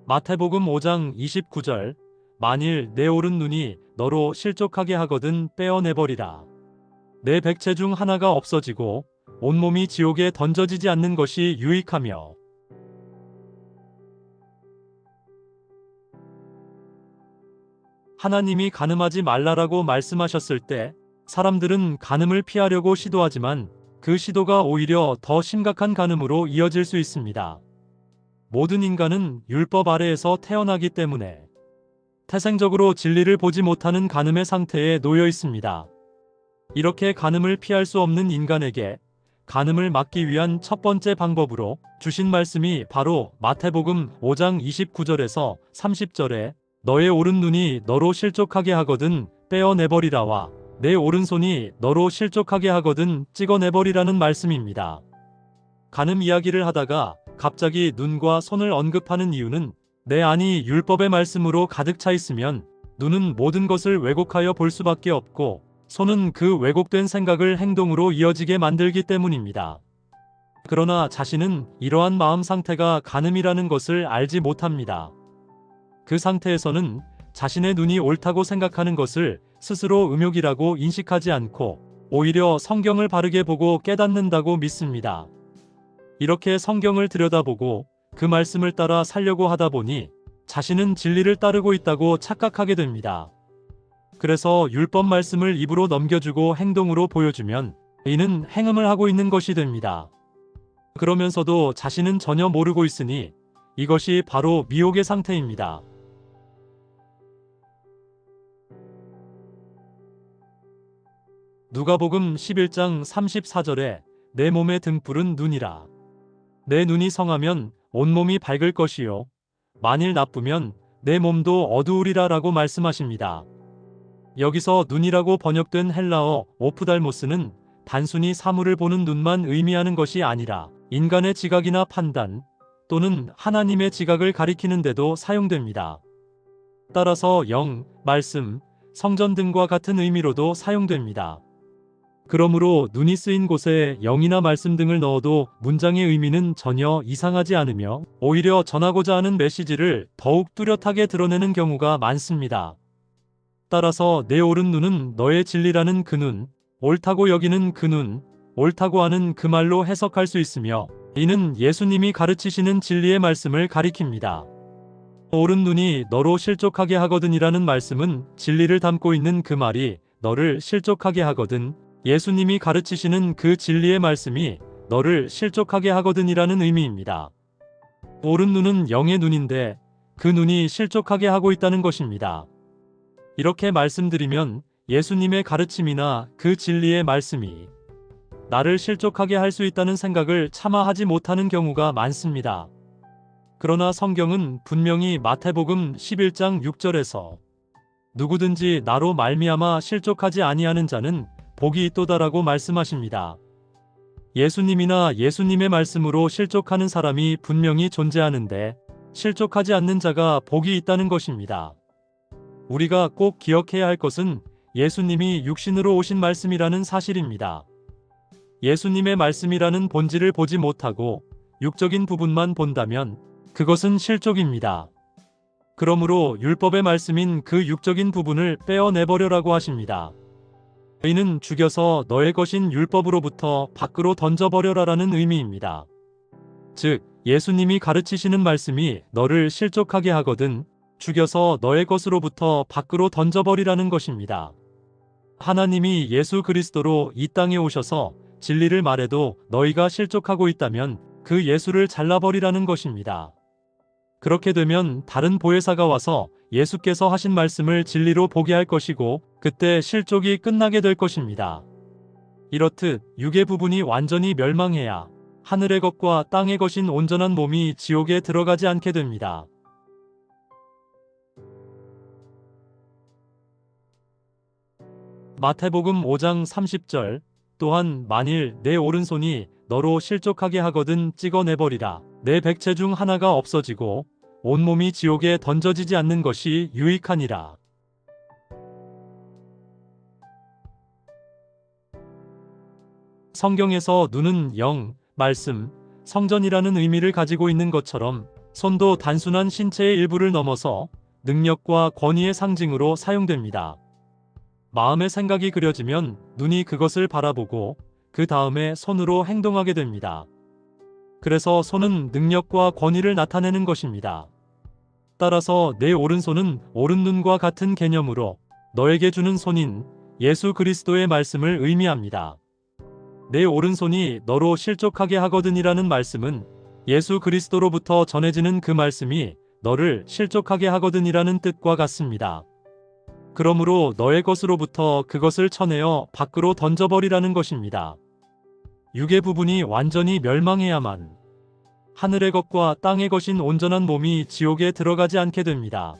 마태복음 5장 29절 만일 내 오른 눈이 너로 실족하게 하거든 빼어내버리라. 내 백체 중 하나가 없어지고 온몸이 지옥에 던져지지 않는 것이 유익하며 하나님이 간음하지 말라라고 말씀하셨을 때 사람들은 간음을 피하려고 시도하지만 그 시도가 오히려 더 심각한 간음으로 이어질 수 있습니다. 모든 인간은 율법 아래에서 태어나기 때문에 태생적으로 진리를 보지 못하는 간음의 상태에 놓여 있습니다. 이렇게 간음을 피할 수 없는 인간에게 간음을 막기 위한 첫 번째 방법으로 주신 말씀이 바로 마태복음 5장 29절에서 30절에 너의 오른 눈이 너로 실족하게 하거든 빼어내버리라와 내 오른손이 너로 실족하게 하거든 찍어내버리라는 말씀입니다. 간음 이야기를 하다가 갑자기 눈과 손을 언급하는 이유는 내 안이 율법의 말씀으로 가득 차 있으면 눈은 모든 것을 왜곡하여 볼 수밖에 없고 손은 그 왜곡된 생각을 행동으로 이어지게 만들기 때문입니다. 그러나 자신은 이러한 마음 상태가 간음이라는 것을 알지 못합니다. 그 상태에서는 자신의 눈이 옳다고 생각하는 것을 스스로 음욕이라고 인식하지 않고 오히려 성경을 바르게 보고 깨닫는다고 믿습니다. 이렇게 성경을 들여다보고 그 말씀을 따라 살려고 하다 보니 자신은 진리를 따르고 있다고 착각하게 됩니다. 그래서 율법 말씀을 입으로 넘겨주고 행동으로 보여주면 이는 행음을 하고 있는 것이 됩니다. 그러면서도 자신은 전혀 모르고 있으니 이것이 바로 미혹의 상태입니다. 누가복음 11장 34절에 내 몸의 등불은 눈이라. 내 눈이 성하면 온몸이 밝을 것이요 만일 나쁘면 내 몸도 어두우리라 라고 말씀하십니다. 여기서 눈이라고 번역된 헬라어 오프달모스는 단순히 사물을 보는 눈만 의미하는 것이 아니라 인간의 지각이나 판단 또는 하나님의 지각을 가리키는 데도 사용됩니다. 따라서 영, 말씀, 성전 등과 같은 의미로도 사용됩니다. 그러므로 눈이 쓰인 곳에 영이나 말씀 등을 넣어도 문장의 의미는 전혀 이상하지 않으며 오히려 전하고자 하는 메시지를 더욱 뚜렷하게 드러내는 경우가 많습니다. 따라서 내 오른 눈은 너의 진리라는 그 눈, 옳다고 여기는 그 눈, 옳다고 하는 그 말로 해석할 수 있으며 이는 예수님이 가르치시는 진리의 말씀을 가리킵니다. 오른 눈이 너로 실족하게 하거든이라는 말씀은 진리를 담고 있는 그 말이 너를 실족하게 하거든 예수님이 가르치시는 그 진리의 말씀이 너를 실족하게 하거든이라는 의미입니다. 오른 눈은 영의 눈인데 그 눈이 실족하게 하고 있다는 것입니다. 이렇게 말씀드리면 예수님의 가르침이나 그 진리의 말씀이 나를 실족하게 할 수 있다는 생각을 차마 하지 못하는 경우가 많습니다. 그러나 성경은 분명히 마태복음 11장 6절에서 누구든지 나로 말미암아 실족하지 아니하는 자는 복이 있도다라고 말씀하십니다. 예수님이나 예수님의 말씀으로 실족하는 사람이 분명히 존재하는데 실족하지 않는 자가 복이 있다는 것입니다. 우리가 꼭 기억해야 할 것은 예수님이 육신으로 오신 말씀이라는 사실입니다. 예수님의 말씀이라는 본질을 보지 못하고 육적인 부분만 본다면 그것은 실족입니다. 그러므로 율법의 말씀인 그 육적인 부분을 빼어내버려라고 하십니다. 이는 죽여서 너의 것인 율법으로부터 밖으로 던져버려라라는 의미입니다. 즉, 예수님이 가르치시는 말씀이 너를 실족하게 하거든 죽여서 너의 것으로부터 밖으로 던져버리라는 것입니다. 하나님이 예수 그리스도로 이 땅에 오셔서 진리를 말해도 너희가 실족하고 있다면 그 예수를 잘라버리라는 것입니다. 그렇게 되면 다른 보혜사가 와서 예수께서 하신 말씀을 진리로 보게 할 것이고 그때 실족이 끝나게 될 것입니다. 이렇듯 육의 부분이 완전히 멸망해야 하늘의 것과 땅의 것인 온전한 몸이 지옥에 들어가지 않게 됩니다. 마태복음 5장 30절 또한 만일 내 오른손이 너로 실족하게 하거든 찍어내버리라. 내 백체 중 하나가 없어지고 온몸이 지옥에 던져지지 않는 것이 유익하니라. 성경에서 눈은 영, 말씀, 성전이라는 의미를 가지고 있는 것처럼 손도 단순한 신체의 일부를 넘어서 능력과 권위의 상징으로 사용됩니다. 마음의 생각이 그려지면 눈이 그것을 바라보고 그 다음에 손으로 행동하게 됩니다. 그래서 손은 능력과 권위를 나타내는 것입니다. 따라서 내 오른손은 오른눈과 같은 개념으로 너에게 주는 손인 예수 그리스도의 말씀을 의미합니다. 내 오른손이 너로 실족하게 하거든이라는 말씀은 예수 그리스도로부터 전해지는 그 말씀이 너를 실족하게 하거든이라는 뜻과 같습니다. 그러므로 너의 것으로부터 그것을 쳐내어 밖으로 던져버리라는 것입니다. 육의 부분이 완전히 멸망해야만 하늘의 것과 땅의 것인 온전한 몸이 지옥에 들어가지 않게 됩니다.